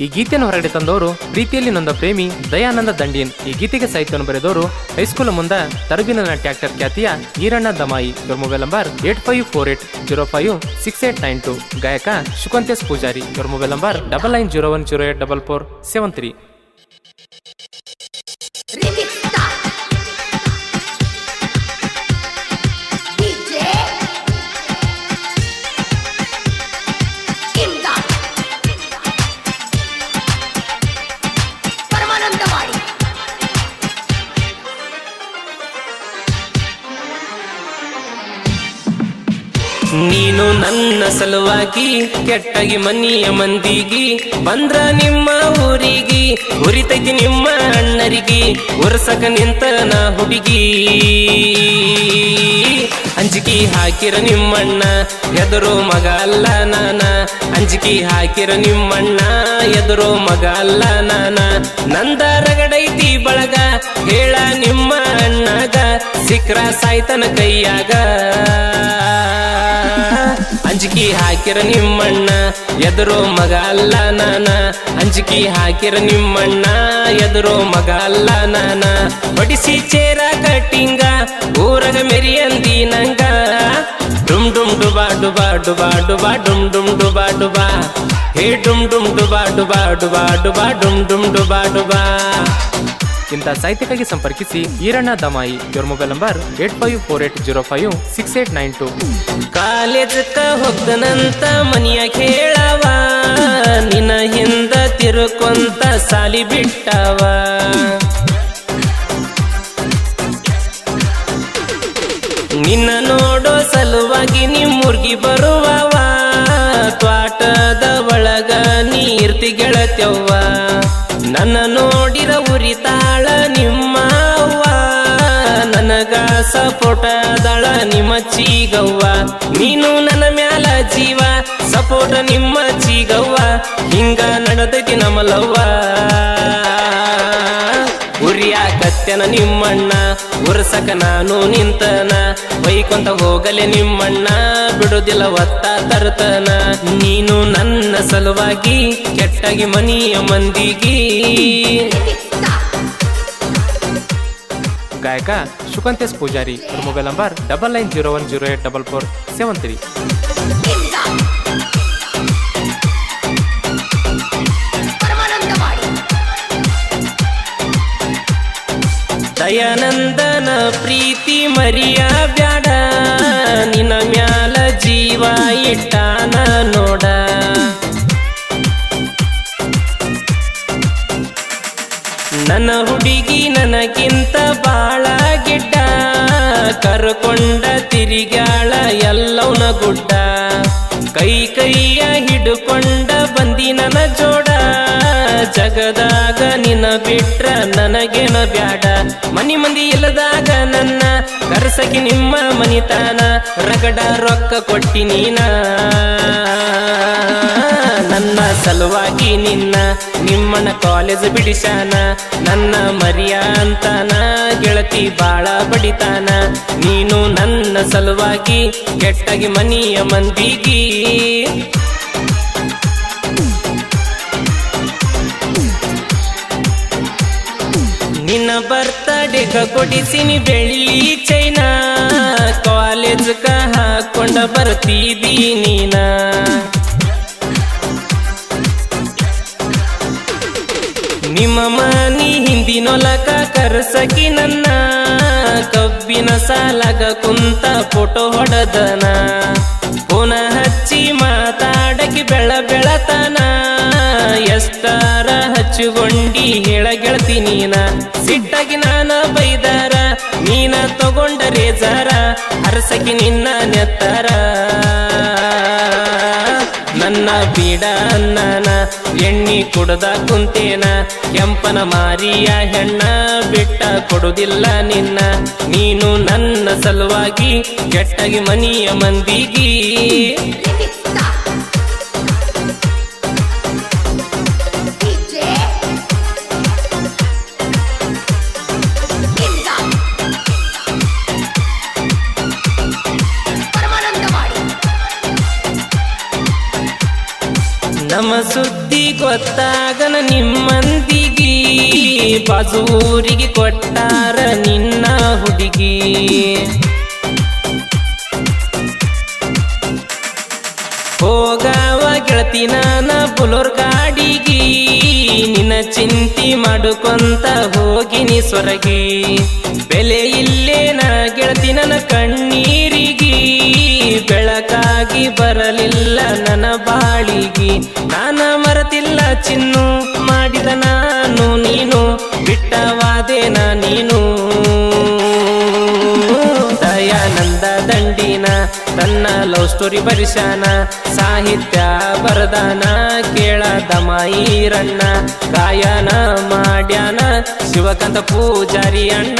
ಈ ಗೀತೆಯನ್ನು ಹೊರಗಡೆ ತಂದವರು ಪ್ರೀತಿಯಲ್ಲಿ ನೊಂದ ಪ್ರೇಮಿ ದಯಾನಂದ ದಂಡೀನ್. ಈ ಗೀತೆಗೆ ಸಾಹಿತ್ಯವನ್ನು ಬರೆದವರು ಹೈಸ್ಕೂಲ್ ಮುಂದೆ ತರಬಿನ ಟ್ರ್ಯಾಕ್ಟರ್ ಖ್ಯಾತಿಯ ಈರಣ್ಣ ದಮಾಯಿ. ಇವರ ಮೊಬೈಲ್ ನಂಬರ್ 8548056892. ಗಾಯಕ ಶುಕಂತೇಶ್ ಪೂಜಾರಿ. ಇವರ ಮೊಬೈಲ್ ನಂಬರ್ 9901084473. ನೀನು ನನ್ನ ಸಲುವಾಗಿ ಕೆಟ್ಟಗಿ ಮನಿಯ ಮಂದಿಗಿ ಬಂದ್ರ ನಿಮ್ಮ ಊರಿಗಿ ಉರಿತೈತಿ ನಿಮ್ಮ ಅಣ್ಣರಿಗಿ ಉರ್ಸಕ ನಿಂತ ನಾ ಹುಡುಗಿ ಅಂಜಿಕಿ ಹಾಕಿರ ನಿಮ್ಮಣ್ಣ ಎದುರು ಮಗ ಅಲ್ಲ ನಾನ ಅಂಜಿಕಿ ಹಾಕಿರ ನಿಮ್ಮಣ್ಣ ಎದುರು ಮಗ ಅಲ್ಲ ನಾನ ನಂದ ರಗಡೈತಿ ಬಳಗ ಹೇಳ ನಿಮ್ಮ ಅಣ್ಣಗ ಸಿಕ್ರ ಸಾಯ್ತನ ಕೈಯಾಗ ಅಂಜಿಕಿ ಹಾಕಿರ ನಿಮ್ಮಣ್ಣ ಎದುರು ಮಗ ಅಲ್ಲ ನಾನ ಅಂಜಿಕಿ ಹಾಕಿರ ನಿಮ್ಮಣ್ಣ ಎದುರು ಮಗ ಅಲ್ಲ ನಾನ ಹೊಡಿಸಿ ಚೇರ ಕಟ್ಟಿಂಗ ಊರಗ ಮೆರಿಯಂದಿ ನಂಗ ಡುಮ್ ಡುಮ್ ಡುಬಾ ಡುಬಾ ಡುಬಾ ಡುಬಾ ಡುಮ್ ಡುಮ್ ಡುಬಾ ಡುಬಾ ಹೇ ಡುಮ್ ಡುಮ್ ಡುಬಾ ಡುಬಾ ಡುಬಾ ಡುಬಾ ಡುಮ್ ಡುಮ್ ಡುಬಾ ಡುಬಾ. ಇಂಥ ಸಾಹಿತ್ಯಕ್ಕಾಗಿ ಸಂಪರ್ಕಿಸಿ ಈರಣ್ಣ ದಮಾಯಿ. ಇವರ ಮೊಬೈಲ್ ನಂಬರ್ 8548056892. ಕಾಲೇಜಕ್ಕ ಹೋಗ್ದನಂತ ಮನಿಯ ಕೇಳವ ನಿನ್ನ ಹಿಂದ ತಿರುಕೊಂತ ಸಾಲಿ ಬಿಟ್ಟವ ನಿನ್ನ ನೋಡೋ ಸಲುವಾಗಿ ನಿಮ್ಮೂರ್ಗಿ ಬರುವವ ತ್ವಾಟದ ಒಳಗ ನೀರ್ತಿ ಗೆಳತ್ಯವ್ವ ನನ್ನ ನೋಡಿರ ಉರಿತಾಳ ನಿಮ್ಮ ಅವ್ವ ನನಗ ಸಪೋಟದಳ ನಿಮ್ಮ ಚೀಗವ್ವ ನೀನು ನನ್ನ ಮ್ಯಾಲ ಜೀವ ಸಪೋಟ ನಿಮ್ಮ ಚೀಗವ್ವ ಹಿಂಗ ನಡೆದೈತಿ ನಮಲವ್ವ ಉರಿಯಾಕತ್ಯನ ನಿಮ್ಮಣ್ಣ ಉರ್ಸಕ ನಾನು ನಿಂತನ ಬೈಕೊಂತ ಹೋಗಲೆ ನಿಮ್ಮಣ್ಣ ಬಿಡುದಿಲ್ಲ ಒತ್ತ ತರ್ತನ ನೀನು ನನ್ನ ಸಲುವಾಗಿ ಕೆಟ್ಟಗಿ ಮನಿಯ ಮಂದಿಗಿ. ಗಾಯಕ ಶುಕಂತೇಶ್ ಪೂಜಾರಿ. ಇವರ ಮೊಬೈಲ್ ನಂಬರ್ 9901084473. ದಯಾನಂದನ ಪ್ರೀತಿ ಮರಿಯ ಬ್ಯಾಡ ನಿನ್ನ ಮ್ಯಾಲ ಜೀವ ಇಟ್ಟಾನ ನೋಡ ನನ್ನ ಹುಡುಗಿ ನನಗಿಂತ ಬಾಳ ಗಿಡ್ಡ ಕರ್ಕೊಂಡ ತಿರಿಗಾಳ ಎಲ್ಲವನ ಗುಡ್ಡ ಕೈ ಕೈಯ ಹಿಡ್ಕೊಂಡ ಬಂದಿ ನನ್ನ ಜೋಡ ಜಗದಾಗ ನಿನ್ನ ಬಿಟ್ರ ನನಗೇನ ಬ್ಯಾಡ ಮನಿ ಮಂದಿ ಇಲ್ಲದಾಗ ನನ್ನ ಕರ್ಸಕಿ ನಿಮ್ಮ ಮನಿತಾನ ರಗಡ ರೊಕ್ಕ ಕೊಟ್ಟಿ ನೀನ ನನ್ನ ಸಲುವಾಗಿ ನಿನ್ನ ನಿಮ್ಮನ ಕಾಲೇಜ್ ಬಿಡಿಸಾನ ನನ್ನ ಮರಿಯ ಅಂತಾನ ಗೆಳತಿ ಬಾಳ ಬಡಿತಾನ ನೀನು ನನ್ನ ಸಲುವಾಗಿ ಕೆಟ್ಟಗಿ ಮನಿಯ ಮಂದಿಗಿ. ನಿನ್ನ ಬರ್ತಡೆಗ ಕೊಡಿಸಿನಿ ಬೆಳ್ಳಿ ಚೈನಾ ಕಾಲೇಜ್ಗ ಹಾಕೊಂಡ ಬರ್ತಿದ್ದೀ ನೀನ ನಿಮ್ಮ ಮನಿ ಹಿಂದಿನೊಲಕ ಕರ್ಸಕಿ ನನ್ನ ಕಬ್ಬಿನ ಸಾಲಗ ಕುಂತ ಫೋಟೋ ಹೊಡದನ ಫೋನ ಹಚ್ಚಿ ಮಾತಾಡಕಿ ಬೆಳ ಬೆಳತನ ಎಷ್ಟರ ಹಚ್ಚುಗೊಂಡಿ ಹೇಳ ಗೆಳತಿ ನೀನ ಸಿಟ್ಟಾಗಿ ನಾನ ಬೈದಾರ ನೀನ ತಗೊಂಡ ರೇಜಾರ ಹರಸಕಿ ನಿನ್ನ ನೆತ್ತರ ನನ್ನ ಬೀಡ ಅನ್ನನ ಎಣ್ಣಿ ಕುಡ್ದ ಕುಂತೇನ ಕೆಂಪನ ಮಾರಿಯ ಹೆಣ್ಣ ಬಿಟ್ಟ ಕೊಡುದಿಲ್ಲ ನಿನ್ನ ನೀನು ನನ್ನ ಸಲುವಾಗಿ ಕೆಟ್ಟಗಿ ಮನಿಯ ಮಂದಿಗಿ. ನಮ್ಮ ಸುದ್ದಿ ಗೊತ್ತಾಗನ ನಿಮ್ಮಂದಿಗಿ ಬಾಜೂರಿಗೆ ಕೊಟ್ಟಾರ ನಿನ್ನ ಹುಡುಗಿ ಹೋಗಾವ ಗೆಳತಿ ನಾನ ಬುಲೋರ್ ಗಾಡಿಗಿ ನಿನ್ನ ಚಿಂತಿ ಮಾಡುಕೊಂತ ಹೋಗಿನಿ ಸೊರಗಿ ಬೆಲೆ ಇಲ್ಲೇನ ಗೆಳತಿ ನನ್ನ ಕಣ್ಣೀರಿಗಿ ಬೆಳಕಾಗಿ ಬರಲಿಲ್ಲ ನನ್ನ ಬಾಳಿಗಿ ನಾನ ಮರತಿಲ್ಲ ಚಿನ್ನು ಮಾಡಿದ ನಾನು ನೀನು ಬಿಟ್ಟವಾದೇನ ನೀನು ದಯಾನಂದ ದಂಡಿನ ತನ್ನ ಲವ್ ಸ್ಟೋರಿ ಬರಿಸಾನ ಸಾಹಿತ್ಯ ಬರದಾನ ಕೇಳ ದಮಾಯಿರಣ್ಣ ಗಾಯನ ಮಾಡ್ಯಾನ ಶಿವಕಾಂತ ಪೂಜಾರಿ ಅಣ್ಣ